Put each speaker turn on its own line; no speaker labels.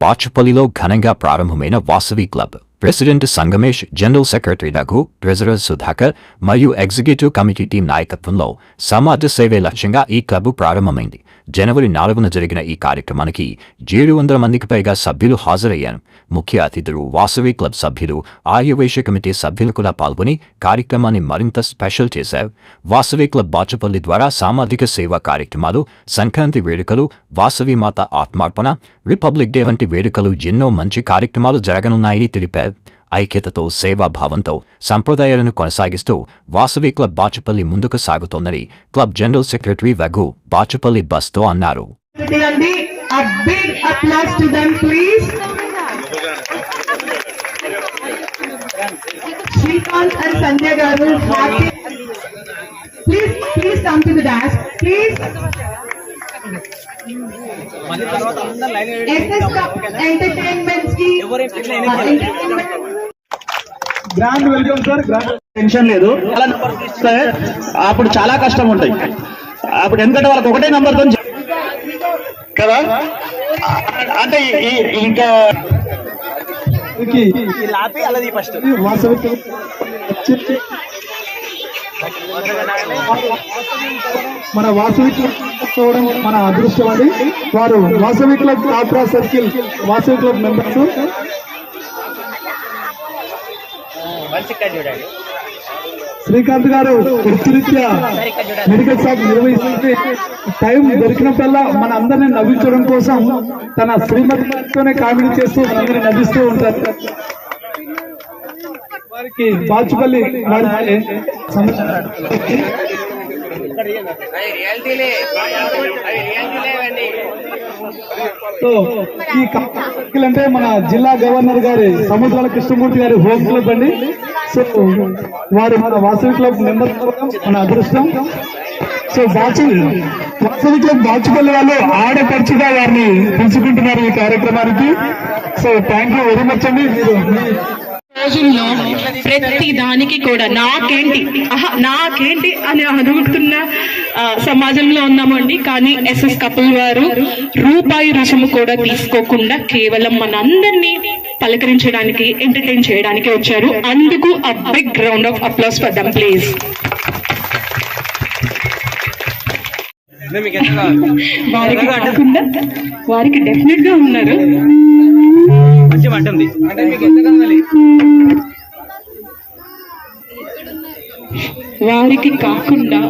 బాచుపల్లిలో ఘనంగా ప్రారంభమైన Vasavi club president Sangamesh, general secretary Raghu, treasurer Sudhakar మరియు ఎగ్జిక్యూటివ్ కమిటీ టీం నాయకత్వంలో సమాజ సేవే లక్ష్యంగా ఈ క్లబ్ ప్రారంభమైంది. జనవరి 4న జరిగిన ఈ కార్యక్రమానికి 700 మందికి పైగా సభ్యులు హాజరయ్యారు. ముఖ్య అతిథులు, వాసవి క్లబ్ సభ్యులు, ఆర్యవైశ్య కమిటీ సభ్యులు కూడా పాల్గొని కార్యక్రమాన్ని మరింత స్పెషల్ చేశారు. వాసవి క్లబ్ బాచుపల్లి ద్వారా సామాజిక సేవా కార్యక్రమాలు, సంక్రాంతి వేడుకలు, వాసవి మాత ఆత్మార్పణ, రిపబ్లిక్ డే వంటి వేడుకలు ఎన్నో మంచి కార్యక్రమాలు జరగనున్నాయని తెలిపారు. ఐక్యతతో, సేవాభావంతో సంప్రదాయాలను కొనసాగిస్తూ వాసవి క్లబ్ బాచుపల్లి ముందుకు సాగుతోందని club general secretary Raghu Bachupalli బస్తో అన్నారు.
Srikanth and Sanjay garu please come to the dais please. Entertainments కి
grand welcome sir. Grand tension లేదు, అప్పుడు చాలా కష్టం ఉంటాయి. అప్పుడు ఎందుకంటే వాళ్ళకి ఒకటే నంబర్ తో కదా, అంటే ఇంకా మన వాసవి చూడడం మన అదృష్టం అండి. వారు Vasavi club Kapra circle Vasavi club members. Srikanth గారు వృత్తిరీత్యా మెడికల్ షాప్ నిర్వహిస్తుంది. టైం దొరికినప్పుడల్లా మన అందరినీ నవ్వించడం కోసం తన శ్రీమతితోనే కామెడీ చేస్తూ మనందరినీ నవ్విస్తూ ఉంటారు. వారికి బాచుపల్లి వారి ఈ సర్కిల్ అంటే మన జిల్లా గవర్నర్ గారి సముద్రాల కృష్ణమూర్తి గారి హోమ్ క్లబ్ అండి. సో వారు మన వాసవి క్లబ్ మెంబర్ మన అదృష్టం. సో వాసవి క్లబ్ బాచుపల్లి వాళ్ళు ఆడపడుచుగా వారిని పిలుచుకుంటున్నారు ఈ కార్యక్రమానికి. So thank you very much అండి. మీరు
రోజుల్లో ప్రతి దానికి కూడా నాకేంటి అని అడుగుతున్న సమాజంలో ఉన్నామండి. కానీ ఎస్ఎస్ కపుల్ వారు రూపాయి రుసుము కూడా తీసుకోకుండా కేవలం మనందరినీ పలకరించడానికి, ఎంటర్టైన్ చేయడానికి వచ్చారు. అందుకు a big round of applause for them please. వారికి కాకుండా వారికి డెఫినెట్ గా ఉన్నారు. వారికి కాకుండా